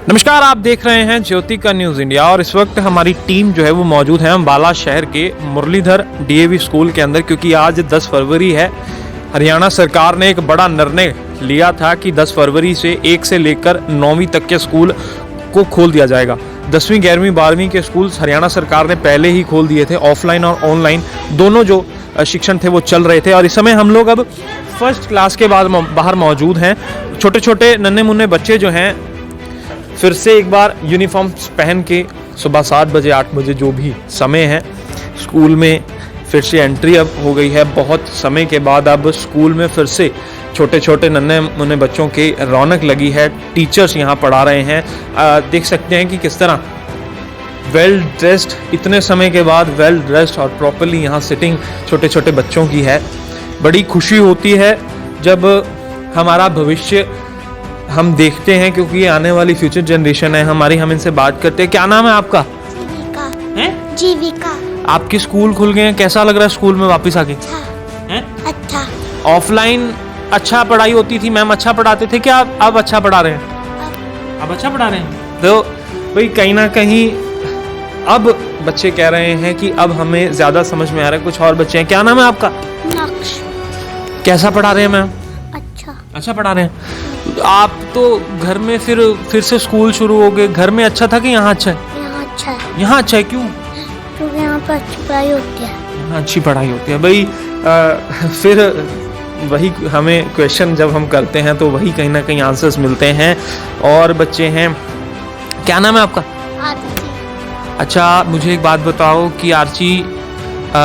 नमस्कार, आप देख रहे हैं ज्योति का न्यूज़ इंडिया और इस वक्त हमारी टीम जो है वो मौजूद है अम्बाला शहर के मुरलीधर डीएवी स्कूल के अंदर, क्योंकि आज 10 फरवरी है। हरियाणा सरकार ने एक बड़ा निर्णय लिया था कि 10 फरवरी से 1 से लेकर 9वीं तक के स्कूल को खोल दिया जाएगा। 10वीं 11वीं 12वीं के स्कूल हरियाणा सरकार ने पहले ही खोल दिए थे। ऑफलाइन और ऑनलाइन दोनों जो शिक्षण थे वो चल रहे थे और इस समय हम लोग अब फर्स्ट क्लास के बाद बाहर मौजूद हैं। छोटे छोटे नन्हे मुन्ने बच्चे जो हैं फिर से एक बार यूनिफॉर्म पहन के सुबह 7 बजे 8 बजे जो भी समय है स्कूल में फिर से एंट्री अब हो गई है। बहुत समय के बाद अब स्कूल में फिर से छोटे छोटे नन्हे मुन्ने बच्चों की रौनक लगी है। टीचर्स यहाँ पढ़ा रहे हैं। देख सकते हैं कि किस तरह वेल ड्रेस्ड, इतने समय के बाद वेल ड्रेस्ड और प्रॉपरली यहाँ सिटिंग छोटे छोटे बच्चों की है। बड़ी खुशी होती है जब हमारा भविष्य हम देखते हैं, क्योंकि ये आने वाली फ्यूचर जनरेशन है हमारी। हम इनसे बात करते हैं। क्या नाम है आपका? जीविका। हैं? जीविका। आपके स्कूल खुल गए हैं, कैसा लग रहा है स्कूल में वापस आके? हैं? अच्छा। ऑफलाइन अच्छा पढ़ाई होती थी, मैम अच्छा पढ़ाते थे क्या? अब अच्छा पढ़ा रहे हैं? अब अच्छा पढ़ा रहे हैं। तो भाई कहीं ना कहीं अब बच्चे कह रहे हैं कि अब हमें ज्यादा समझ में आ रहा है। कुछ और बच्चे हैं। क्या नाम है आपका? नक्श। कैसा पढ़ा रहे हैं मैम? अच्छा पढ़ा रहे हैं। आप तो घर में फिर से स्कूल शुरू हो गए। घर में अच्छा था कि यहाँ अच्छा है? यहाँ अच्छा है। यहाँ अच्छा है, क्यों? क्योंकि यहाँ पर अच्छी पढ़ाई होती है। यहाँ अच्छी पढ़ाई होती है भाई। फिर वही हमें क्वेश्चन जब हम करते हैं तो वही कहीं ना कहीं आंसर्स मिलते हैं। और बच्चे हैं। क्या नाम है आपका? आरती। अच्छा, मुझे एक बात बताओ कि आर्ची,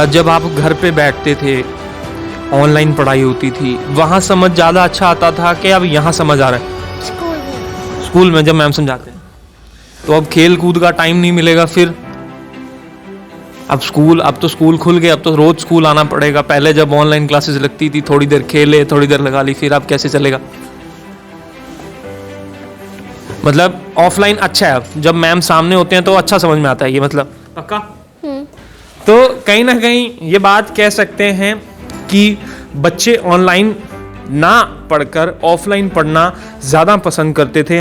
जब आप घर पे बैठते थे, ऑनलाइन पढ़ाई होती थी, वहाँ समझ ज़्यादा अच्छा आता था कि अब यहाँ समझ आ रहा है? स्कूल में जब मैम समझाते हैं तो अब खेल कूद का टाइम नहीं मिलेगा। फिर अब तो स्कूल खुल गए, अब तो रोज स्कूल आना पड़ेगा। पहले जब ऑनलाइन क्लासेस लगती थी, थोड़ी देर खेले, थोड़ी देर लगा ली, फिर अब कैसे चलेगा? मतलब ऑफलाइन अच्छा है। अब जब मैम सामने होते हैं तो अच्छा समझ में आता है, ये मतलब पक्का? तो कहीं ना कहीं ये बात कह सकते हैं कि बच्चे ऑनलाइन ना पढ़कर ऑफलाइन पढ़ना ज़्यादा पसंद करते थे।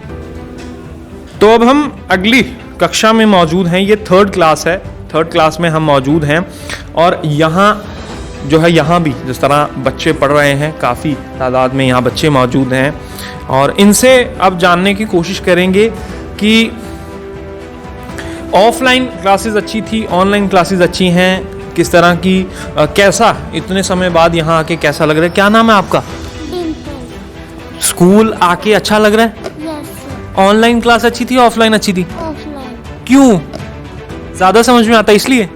तो अब हम अगली कक्षा में मौजूद हैं। ये 3rd क्लास है। 3rd क्लास में हम मौजूद हैं और यहाँ जो है, यहाँ भी जिस तरह बच्चे पढ़ रहे हैं, काफ़ी तादाद में यहाँ बच्चे मौजूद हैं और इनसे अब जानने की कोशिश करेंगे कि ऑफलाइन क्लासेस अच्छी थी, ऑनलाइन क्लासेस अच्छी हैं, किस तरह की, कैसा इतने समय बाद यहाँ आके कैसा लग रहा है? क्या नाम है आपका? स्कूल आके अच्छा लग रहा है? यस। ऑनलाइन क्लास अच्छी थी, ऑफलाइन अच्छी थी? ऑफलाइन। क्यों? ज्यादा समझ में आता इसलिए?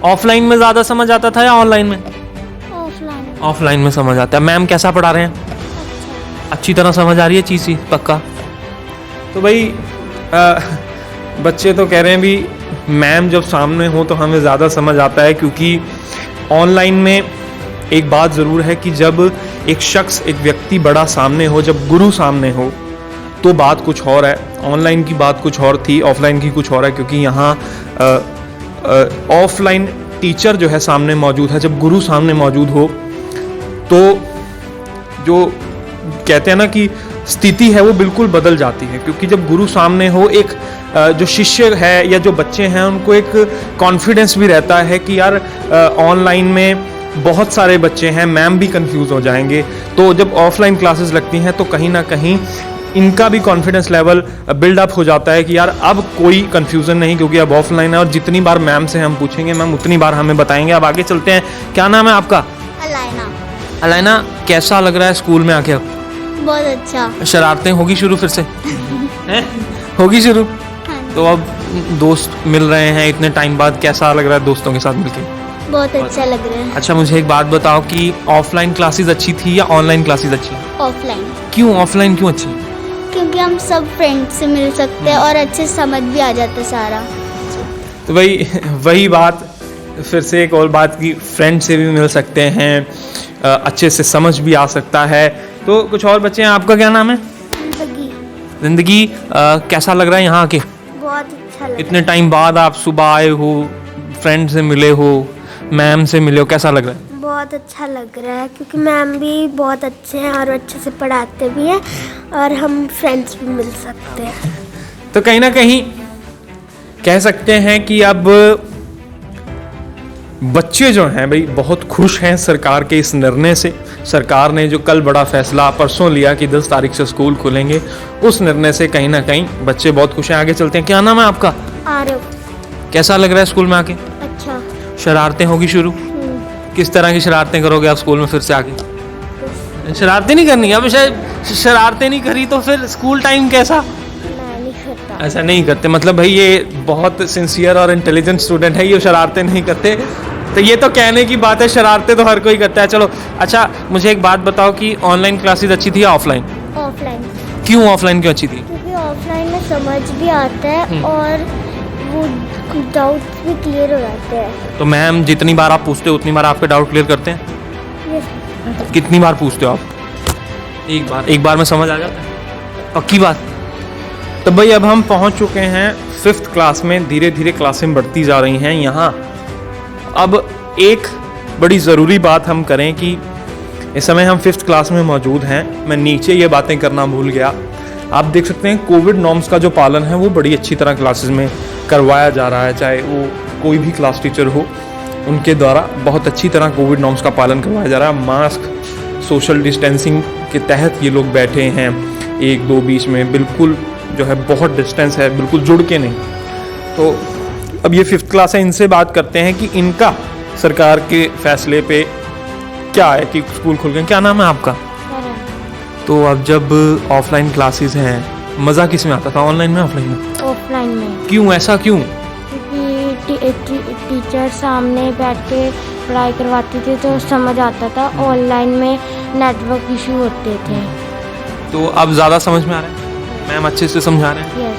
ऑफलाइन में ज्यादा समझ आता था या ऑनलाइन में? ऑफलाइन। ऑफलाइन में समझ आता है। मैम कैसा पढ़ा रहे हैं? अच्छा। अच्छी तरह समझ आ रही है चीज़ ही? पक्का? तो भाई बच्चे तो कह रहे हैं भी मैम जब सामने हो तो हमें ज़्यादा समझ आता है, क्योंकि ऑनलाइन में एक बात ज़रूर है कि जब एक शख्स, एक व्यक्ति बड़ा सामने हो, जब गुरु सामने हो तो बात कुछ और है। ऑनलाइन की बात कुछ और थी, ऑफलाइन की कुछ और है, क्योंकि यहाँ ऑफलाइन टीचर जो है सामने मौजूद है। जब गुरु सामने मौजूद हो तो जो कहते हैं ना कि स्थिति है वो बिल्कुल बदल जाती है, क्योंकि जब गुरु सामने हो, एक जो शिष्य है या जो बच्चे हैं उनको एक कॉन्फिडेंस भी रहता है कि यार ऑनलाइन में बहुत सारे बच्चे हैं, मैम भी कंफ्यूज हो जाएंगे। तो जब ऑफलाइन क्लासेस लगती हैं तो कहीं ना कहीं इनका भी कॉन्फिडेंस लेवल बिल्डअप हो जाता है कि यार अब कोई कंफ्यूजन नहीं, क्योंकि अब ऑफलाइन है और जितनी बार मैम से हम पूछेंगे मैम उतनी बार हमें बताएंगे। अब आगे चलते हैं। क्या नाम है आपका? अलाइना। अलाइना, कैसा लग रहा है स्कूल में आके? अब बहुत अच्छा। शरारतें होगी शुरू फिर से? होगी शुरू? तो अब दोस्त मिल रहे हैं इतने टाइम बाद, कैसा लग रहा है दोस्तों के साथ मिलके? बहुत अच्छा लग रहा है। अच्छा, मुझे एक बात बताओ कि ऑफलाइन क्लासेस अच्छी थी या ऑनलाइन क्लासेस अच्छी? ऑफलाइन। क्यों ऑफलाइन क्यों अच्छी? क्योंकि हम सब फ्रेंड से मिल सकते हैं और अच्छे समझ भी आ जाता है सारा। तो वही बात फिर से एक और बात की, फ्रेंड से भी मिल सकते हैं, अच्छे से समझ भी आ सकता है। तो कुछ और बच्चे हैं। आपका क्या नाम है? जिंदगी। कैसा लग रहा है यहाँ आके? बहुत अच्छा लग इतने टाइम बाद आप सुबह आए हो, फ्रेंड से मिले हो, मैम से मिले हो, कैसा लग रहा है? बहुत अच्छा लग रहा है, क्योंकि मैम भी बहुत अच्छे हैं और अच्छे से पढ़ाते भी हैं और हम फ्रेंड्स भी मिल सकते हैं। तो कहीं ना कहीं कह सकते हैं कि अब बच्चे जो हैं भाई बहुत खुश हैं सरकार के इस निर्णय से। सरकार ने जो कल बड़ा फैसला परसों लिया कि 10 तारीख से स्कूल खुलेंगे, उस निर्णय से कहीं ना कहीं बच्चे बहुत खुश हैं। आगे चलते हैं। क्या नाम है आपका? आरव। कैसा लग रहा है स्कूल में आके? अच्छा। शरारतें होगी शुरू? किस तरह की शरारतें करोगे आप स्कूल में फिर से आके? शरारतें नहीं करनी। अब शायद शरारतें नहीं करी तो फिर स्कूल टाइम कैसा? मैं नहीं करता। ऐसा नहीं करते मतलब भाई ये बहुत सिंसियर और इंटेलिजेंट स्टूडेंट है, ये शरारतें नहीं करते। तो ये तो कहने की बात है, शरारतें तो हर कोई करता है। चलो अच्छा, मुझे एक बात बताओ कि ऑनलाइन क्लासेस अच्छी थी या ऑफलाइन? ऑफलाइन। क्यों ऑफलाइन क्यों अच्छी थी? क्योंकि ऑफलाइन में समझ भी आता है और वो डाउट्स भी क्लियर हो जाते हैं। तो मैम जितनी बार आप पूछते हो उतनी बार आपके डाउट क्लियर करते हैं? कितनी बार पूछते हो आप? एक बार में समझ आ जाता है? पक्की बात? तो भाई अब हम पहुंच चुके हैं 5th क्लास में। धीरे धीरे क्लासें बढ़ती जा रही हैं यहाँ। अब एक बड़ी ज़रूरी बात हम करें कि इस समय हम 5th क्लास में मौजूद हैं। मैं नीचे ये बातें करना भूल गया। आप देख सकते हैं कोविड नॉर्म्स का जो पालन है वो बड़ी अच्छी तरह क्लासेस में करवाया जा रहा है। चाहे वो कोई भी क्लास टीचर हो, उनके द्वारा बहुत अच्छी तरह कोविड नॉर्म्स का पालन करवाया जा रहा है। मास्क, सोशल डिस्टेंसिंग के तहत ये लोग बैठे हैं, 1-2 बीच में, बिल्कुल जो है बहुत डिस्टेंस है, बिल्कुल जुड़ के नहीं। तो अब ये 5th क्लास है, इनसे बात करते हैं कि इनका सरकार के फैसले पे क्या है कि स्कूल खुल गए। क्या नाम है आपका? तो अब जब ऑफलाइन क्लासेस हैं, मज़ा किस में आता था, ऑनलाइन में ऑफलाइन में? ऑफलाइन में। क्यों, ऐसा क्यों? क्योंकि टीचर सामने बैठ के पढ़ाई करवाती थी तो समझ आता था। ऑनलाइन में नेटवर्क इशू होते थे। तो अब ज़्यादा समझ में आ रहा है? मैम अच्छे से समझा रहे हैं? यस।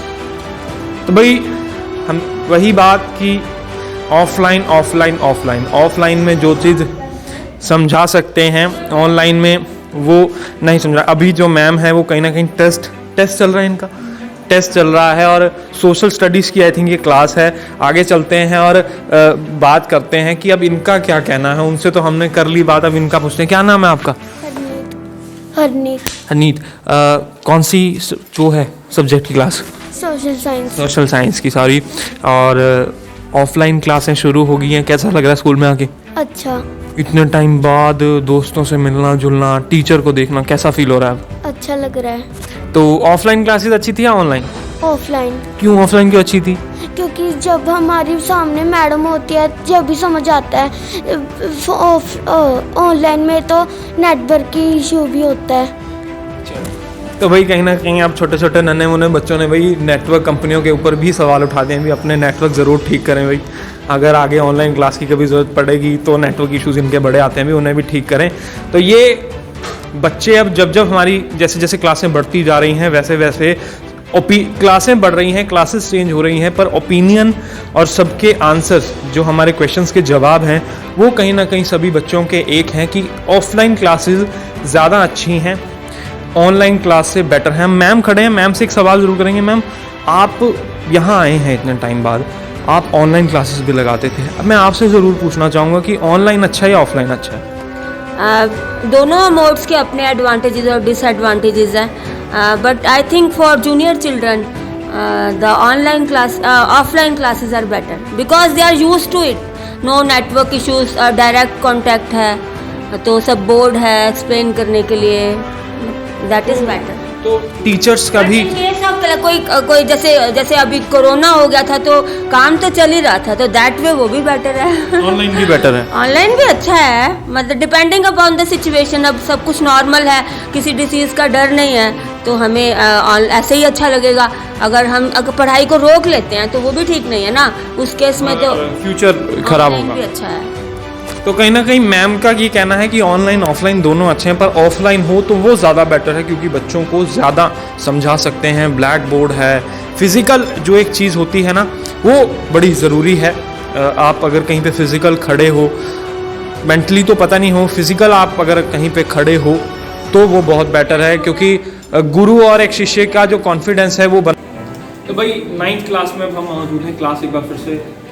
तो भाई हम वही बात कि ऑफलाइन में जो चीज़ समझा सकते हैं ऑनलाइन में वो नहीं समझा। अभी जो मैम है वो कहीं ना कहीं टेस्ट चल रहा है, इनका टेस्ट चल रहा है और सोशल स्टडीज़ की आई थिंक ये क्लास है। आगे चलते हैं और बात करते हैं कि अब इनका क्या कहना है। उनसे तो हमने कर ली बात, अब इनका पूछते हैं। क्या नाम है आपका? हनीत। कौन सी जो है सब्जेक्ट की क्लास? सोशल साइंस की, सॉरी। और ऑफलाइन क्लासें शुरू हो गई हैं। कैसा लग रहा है स्कूल में आके? अच्छा। इतने टाइम बाद दोस्तों से मिलना जुलना, टीचर को देखना, कैसा फील हो रहा है? अच्छा लग रहा है। तो ऑफलाइन क्लासेस अच्छी थी या ऑनलाइन? ऑफलाइन। क्यों ऑफलाइन क्यों अच्छी थी? क्योंकि जब हमारी सामने मैडम होती है जब भी समझ आता है। ऑनलाइन में तो नेटवर्क की इशू भी होता है। तो भाई कहीं ना कहीं आप छोटे छोटे नन्हे मुन्ने बच्चों ने भाई नेटवर्क कंपनियों के ऊपर भी सवाल उठा दिए हैं, भी अपने नेटवर्क ज़रूर ठीक करें भाई। अगर आगे ऑनलाइन क्लास की कभी ज़रूरत पड़ेगी तो नेटवर्क इश्यूज़ इनके बड़े आते हैं भी, उन्हें भी ठीक करें। तो ये बच्चे अब जब हमारी जैसे जैसे क्लासें बढ़ती जा रही हैं वैसे वैसे क्लासें बढ़ रही हैं, क्लासेस चेंज हो रही हैं, पर ओपिनियन और सबके आंसर्स जो हमारे क्वेश्चंस के जवाब हैं वो कहीं ना कहीं सभी बच्चों के एक हैं कि ऑफलाइन क्लासेस ज़्यादा अच्छी हैं, ऑनलाइन क्लास से बेटर है। मैम खड़े हैं, मैम से एक सवाल ज़रूर करेंगे। मैम आप यहाँ आए हैं इतने टाइम बाद, आप ऑनलाइन क्लासेस भी लगाते थे, अब मैं आपसे ज़रूर पूछना चाहूँगा कि ऑनलाइन अच्छा है या ऑफलाइन अच्छा है? दोनों मोड्स के अपने एडवांटेजेस और डिसएडवांटेजेस हैं, but I think for junior children the offline classes are better because they are used to it. No network issues, direct contact है, तो सब बोर्ड है एक्सप्लेन करने के लिए, दैट इज बेटर। तो टीचर्स का भी ये सब कोई जैसे अभी कोरोना हो गया था तो काम तो चल ही रहा था, तो दैट वे वो भी बेटर है। ऑनलाइन भी बेटर है? ऑनलाइन भी अच्छा है, मतलब डिपेंडिंग अपॉन द सिचुएशन। अब सब कुछ नॉर्मल है, किसी डिसीज़ का डर नहीं है, तो हमें ऐसे ही अच्छा लगेगा। अगर हम पढ़ाई को रोक लेते हैं तो वो भी ठीक नहीं है ना, उस केस में तो फ्यूचर खराब होगा। भी अच्छा है। तो कहीं ना कहीं मैम का ये कहना है कि ऑनलाइन ऑफलाइन दोनों अच्छे हैं, पर ऑफलाइन हो तो वो ज़्यादा बेटर है क्योंकि बच्चों को ज़्यादा समझा सकते हैं। ब्लैक बोर्ड है, फिज़िकल जो एक चीज़ होती है ना वो बड़ी ज़रूरी है। आप अगर कहीं पे फिज़िकल खड़े हो, मेंटली तो पता नहीं हो, फिज़िकल आप अगर कहीं पे खड़े हो तो वो बहुत बेटर है, क्योंकि गुरु और एक शिष्य का जो कॉन्फिडेंस है वो तो भाई 9th क्लास में हम मौजूद हैं। क्लास एक बार फिर से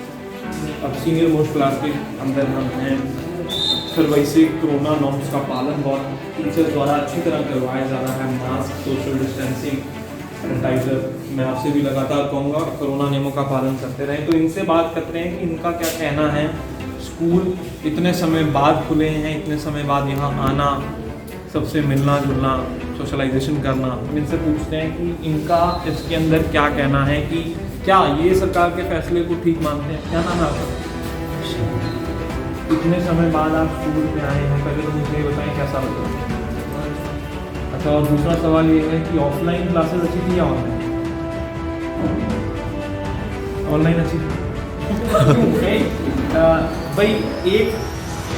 अब सीनियर मोस्ट क्लास के अंदर हम हैं। फिर वैसे कोरोना नॉर्म्स का पालन बहुत टीचर्स द्वारा अच्छी तरह करवाया जा रहा है। मास्क, सोशल डिस्टेंसिंग सैनिटाइजर मैं आपसे भी लगातार कहूँगा, कोरोना नियमों का पालन करते रहें। तो इनसे बात करते हैं कि इनका क्या कहना है, स्कूल इतने समय बाद खुले हैं, इतने समय बाद यहाँ आना, सबसे मिलना जुलना, सोशलाइजेशन करना, हम इनसे पूछते हैं कि इनका इसके अंदर क्या कहना है, कि क्या ये सरकार के फैसले को ठीक मानते हैं। क्या नाम है आपका? इतने समय बाद आप स्कूल में आए हैं, पहले तो मुझे ये बताएं कैसा लग रहा है। अच्छा, और दूसरा सवाल ये है कि ऑफलाइन क्लासेस अच्छी थी या ऑनलाइन? ऑनलाइन अच्छी थी। भाई एक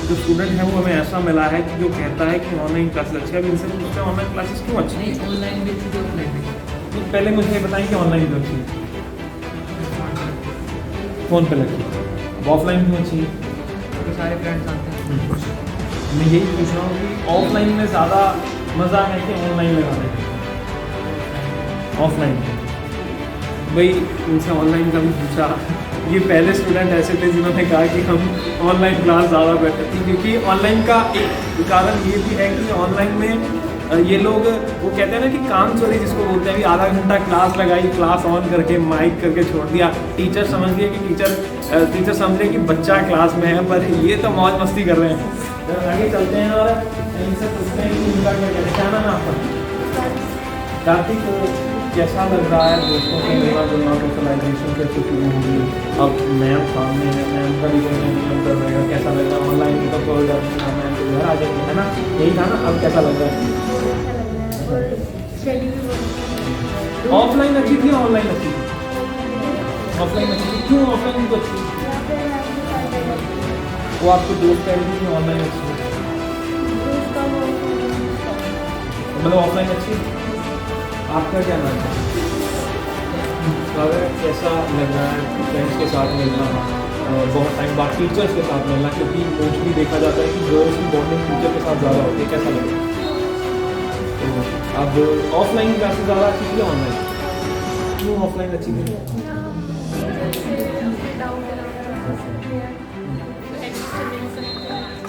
जो स्टूडेंट है वो हमें ऐसा मिला है कि जो कहता है कि ऑनलाइन क्लासेस अच्छी है। अब इनसे पूछते हैं ऑनलाइन क्लासेस क्यों अच्छी है? ऑनलाइन भी थी ऑफलाइन भी। तो पहले मुझे बताएं कि ऑनलाइन क्यों अच्छी है? फ़ोन पे लगी, अब ऑफलाइन क्यों अच्छी है? तो सारे फ्रेंड्स आते हैं। मैं यही पूछ रहा हूँ कि ऑफलाइन में ज़्यादा मज़ा है कि ऑनलाइन लगाने में? ऑफलाइन। भाई उनसे ऑनलाइन का भी पूछा, ये पहले स्टूडेंट ऐसे थे जिन्होंने कहा कि हम ऑनलाइन क्लास ज़्यादा बेटर थी, क्योंकि ऑनलाइन का एक कारण ये भी है कि ऑनलाइन में ये लोग वो कहते हैं ना कि काम चोरी जिसको बोलते हैं, अभी आधा घंटा क्लास लगाई, क्लास ऑन करके माइक करके छोड़ दिया, टीचर समझ लिया कि टीचर समझ रहे कि बच्चा क्लास में है, पर ये तो मौज मस्ती कर रहे हैं। तो आगे चलते हैं और इनसे पूछते हैं कि इनका क्या कहना है। क्या नाम है आपका? कार्तिक, कैसा लग रहा है दोस्तों के मिलना जुलना, सोशलाइजेशन कैसे शुरू होगी? अब मैम सामने है, मैम का भी कोई नियम कर रहेगा, कैसा लग रहा है? ऑनलाइन तो कोई डर नहीं, मैम तो घर आ जाएगी, है ना? यही था ना? अब कैसा लग रहा है? ऑफलाइन अच्छी थी, ऑनलाइन अच्छी थी? ऑफलाइन अच्छी थी। क्यों ऑफलाइन तो अच्छी? वो आपको दोस्त कह रही थी कि ऑनलाइन अच्छी है, मतलब ऑफलाइन अच्छी है। आपका क्या नाम है? कैसा लग रहा है फ्रेंड्स के साथ मिलना, बहुत टाइम बाद टीचर्स के साथ मिलना, क्योंकि मोस्टली देखा जाता है कि गर्ल्स की बॉन्डिंग टीचर के साथ ज़्यादा होती है, कैसा लग रहा है? तो अब ऑफलाइन क्लासेस ज़्यादा अच्छी थी या ऑनलाइन? क्यों ऑफलाइन अच्छी थी?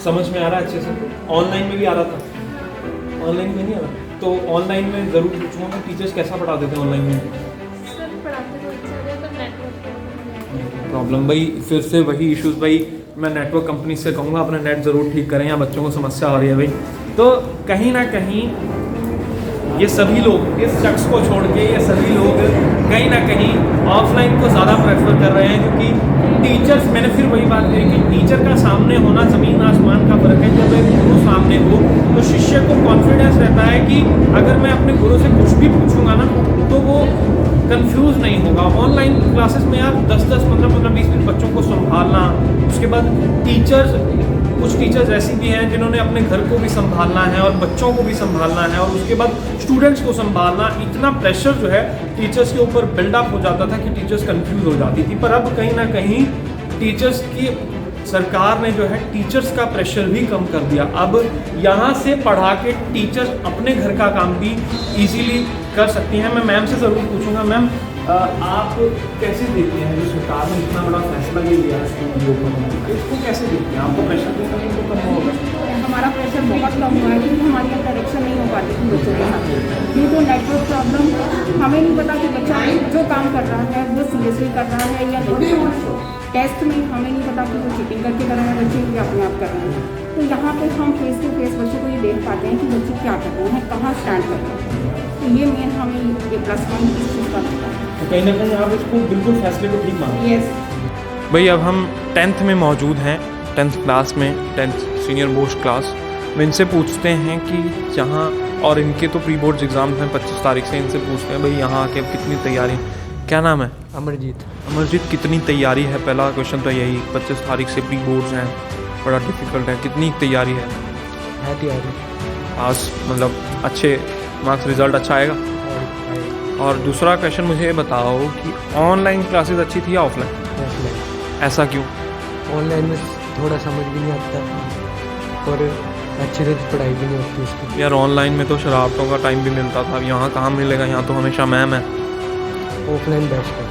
समझ में आ रहा है अच्छे से? ऑनलाइन में भी आ रहा था, ऑनलाइन में नहीं आ रहा। तो ऑनलाइन में ज़रूर पूछूंगा कि टीचर्स कैसा पढ़ाते थे ऑनलाइन में? प्रॉब्लम भाई फिर से वही इश्यूज़। भाई मैं नेटवर्क कंपनी से कहूँगा अपना नेट ज़रूर ठीक करें, यहाँ बच्चों को समस्या हो रही है भाई। तो कहीं ना कहीं ये सभी लोग, इस शख्स को छोड़ के ये सभी लोग कहीं ना कहीं ऑफलाइन को ज़्यादा प्रेफर कर रहे हैं, क्योंकि टीचर्स, मैंने फिर वही बात कही कि टीचर का सामने होना ज़मीन आसमान का फ़र्क है। जब एक गुरु सामने हो तो शिष्य को कॉन्फिडेंस रहता है कि अगर मैं अपने गुरु से कुछ भी पूछूंगा ना तो वो कंफ्यूज नहीं होगा। ऑनलाइन क्लासेस में आप 10-10, 15-15, 20-20 बच्चों को संभालना, उसके बाद कुछ टीचर्स ऐसी भी हैं जिन्होंने अपने घर को भी संभालना है और बच्चों को भी संभालना है, और उसके बाद स्टूडेंट्स को संभालना, इतना प्रेशर जो है टीचर्स के ऊपर बिल्डअप हो जाता था कि टीचर्स कंफ्यूज हो जाती थी। पर अब कहीं ना कहीं टीचर्स की सरकार ने जो है टीचर्स का प्रेशर भी कम कर दिया। अब यहाँ से पढ़ा के टीचर्स अपने घर का काम भी इजीली कर सकती हैं। मैं मैम से ज़रूर पूछूंगा, मैम आप कैसे देखते हैं जो सरकार ने इतना बड़ा फैसला ये लिया है स्कूल ओपन होने का, इसको कैसे देखते हैं? आपको प्रेशर भी कम तो कम होगा? हमारा प्रेशर बहुत कम हुआ है, क्योंकि हमारी इंटरेक्शन नहीं हो पाती थी बच्चों के साथ, क्योंकि तो नेटवर्क प्रॉब्लम, हमें नहीं पता कि बच्चा जो काम कर रहा है वो सीरियसली कर रहा है या टेस्ट में हमें नहीं पता कि वो चीटिंग करके कर रहे हैं बच्चे या अपने आप कर रहे हैं। तो यहाँ पे हम फेस टू फेस बच्चों को ये देख पाते हैं कि बच्चे क्या कर रहे हैं, कहाँ स्टैंड कर रहे हैं। तो ये मेन हमें ये प्लस पॉइंट इस चीज़ का लगता है। तो कहीं ना कहीं आप इसको बिल्कुल फैसले को ठीक मानते हैं? यस। भाई अब हम 10th में मौजूद हैं, 10th क्लास में, 10th सीनियर मोस्ट क्लास में। इनसे पूछते हैं कि जहाँ, और इनके तो प्री बोर्ड्स एग्ज़ाम्स हैं 25 तारीख से, इनसे पूछते हैं भाई यहाँ आके अब कितनी तैयारी। क्या नाम है? अमरजीत। अमरजीत, कितनी तैयारी है? पहला क्वेश्चन तो यही, 25 तारीख से प्री बोर्ड्स हैं, बड़ा डिफिकल्ट है, कितनी तैयारी है? तैयारी आज मतलब अच्छे मार्क्स, रिजल्ट अच्छा आएगा? और दूसरा क्वेश्चन मुझे ये बताओ कि ऑनलाइन क्लासेस अच्छी थी या ऑफलाइन? ऑफलाइन। ऐसा क्यों? ऑनलाइन में थोड़ा समझ भी नहीं आता और अच्छे से पढ़ाई भी नहीं होती उसकी। यार ऑनलाइन में तो शरारतों का टाइम भी मिलता था, यहाँ कहाँ मिलेगा? यहाँ तो हमेशा मैम है। ऑफलाइन बेस्ट है।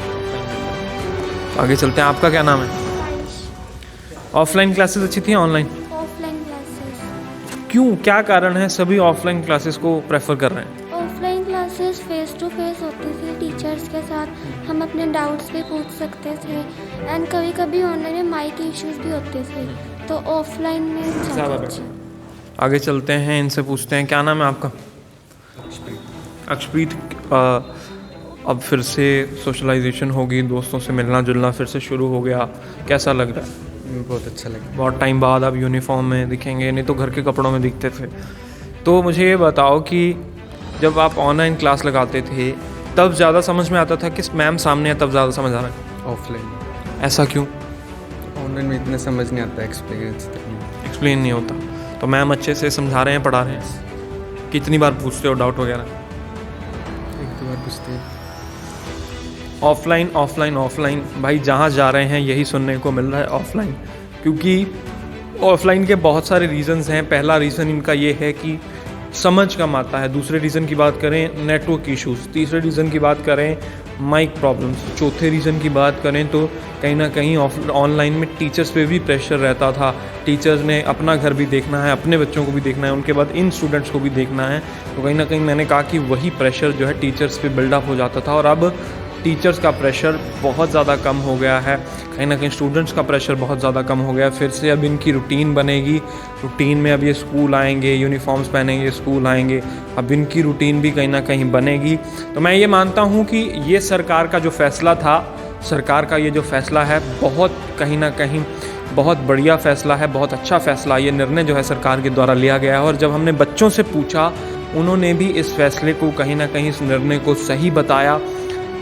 आगे चलते हैं, आपका क्या नाम है? ऑफलाइन क्लासेस अच्छी थी या ऑनलाइन? Offline classes. क्यों, क्या कारण है सभी ऑफलाइन क्लासेस को प्रेफर कर रहे हैं? Offline classes face to face होती थी पूछ सकते थे एंड कभी कभी ऑनलाइन में माइक इश्यूज भी होते थे, तो ऑफलाइन में ज़्यादा अच्छा। आगे चलते हैं, इनसे पूछते हैं, क्या नाम है आपका? अक्षप्रीत। अब फिर से सोशलाइजेशन होगी, दोस्तों से मिलना जुलना फिर से शुरू हो गया, कैसा लग रहा है? बहुत अच्छा लगा। बहुत टाइम बाद आप यूनिफॉर्म में दिखेंगे, नहीं तो घर के कपड़ों में दिखते थे। तो मुझे ये बताओ कि जब आप ऑनलाइन क्लास लगाते थे तब ज़्यादा समझ में आता था कि मैम सामने है तब ज़्यादा समझ आ रहा है? ऑफलाइन। ऐसा क्यों? ऑनलाइन में इतना समझ नहीं आता, एक्सप्लेन नहीं होता। तो मैम अच्छे से समझा रहे हैं, पढ़ा रहे हैं? कितनी बार पूछते हो डाउट वगैरह? एक दो बार पूछते हैं। ऑफलाइन ऑफलाइन ऑफलाइन, भाई जहाँ जा रहे हैं यही सुनने को मिल रहा है, ऑफलाइन। क्योंकि ऑफलाइन के बहुत सारे रीज़न्स हैं। पहला रीज़न इनका ये है कि समझ कम आता है। दूसरे रीज़न की बात करें, नेटवर्क इश्यूज़। तीसरे रीज़न की बात करें, माइक प्रॉब्लम्स। चौथे रीज़न की बात करें तो कहीं ना कहीं ऑनलाइन में टीचर्स पे भी प्रेशर रहता था। टीचर्स ने अपना घर भी देखना है, अपने बच्चों को भी देखना है, उनके बाद इन स्टूडेंट्स को भी देखना है। तो कहीं ना कहीं मैंने कहा कि वही प्रेशर जो है टीचर्स पे बिल्डअप हो जाता था, और अब टीचर्स का प्रेशर बहुत ज़्यादा कम हो गया है। कहीं ना कहीं स्टूडेंट्स का प्रेशर बहुत ज़्यादा कम हो गया है। फिर से अब इनकी रूटीन बनेगी, रूटीन में अब ये स्कूल आएंगे, यूनिफॉर्म्स पहनेंगे, स्कूल आएंगे, अब इनकी रूटीन भी कहीं ना कहीं बनेगी। तो मैं ये मानता हूँ कि ये सरकार का जो फ़ैसला था, सरकार का ये जो फ़ैसला है, बहुत कहीं ना कहीं बहुत बढ़िया फ़ैसला है, बहुत अच्छा फ़ैसला। ये निर्णय जो है सरकार के द्वारा लिया गया है, और जब हमने बच्चों से पूछा उन्होंने भी इस फैसले को कहीं ना कहीं, इस निर्णय को सही बताया।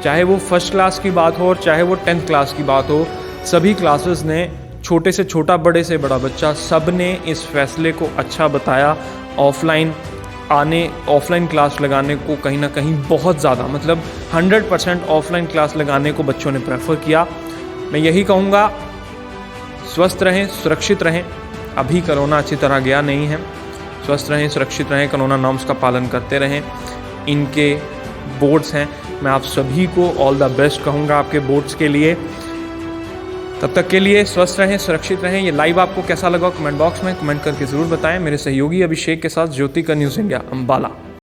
चाहे वो फर्स्ट क्लास की बात हो और चाहे वो 10th क्लास की बात हो, सभी क्लासेस ने, छोटे से छोटा बड़े से बड़ा बच्चा, सब ने इस फैसले को अच्छा बताया। ऑफलाइन क्लास लगाने को कहीं ना कहीं बहुत ज़्यादा, मतलब 100% ऑफलाइन क्लास लगाने को बच्चों ने प्रेफर किया। मैं यही कहूँगा, स्वस्थ रहें, सुरक्षित रहें। अभी कोरोना अच्छी तरह गया नहीं है। स्वस्थ रहें, सुरक्षित रहें, कोरोना नॉर्म्स का पालन करते रहें। इनके बोर्ड्स हैं, मैं आप सभी को ऑल द बेस्ट कहूँगा आपके बोर्ड्स के लिए। तब तक के लिए स्वस्थ रहें, सुरक्षित रहें। ये लाइव आपको कैसा लगा कमेंट बॉक्स में कमेंट करके ज़रूर बताएं। मेरे सहयोगी अभिषेक के साथ ज्योति का न्यूज़ इंडिया, अम्बाला।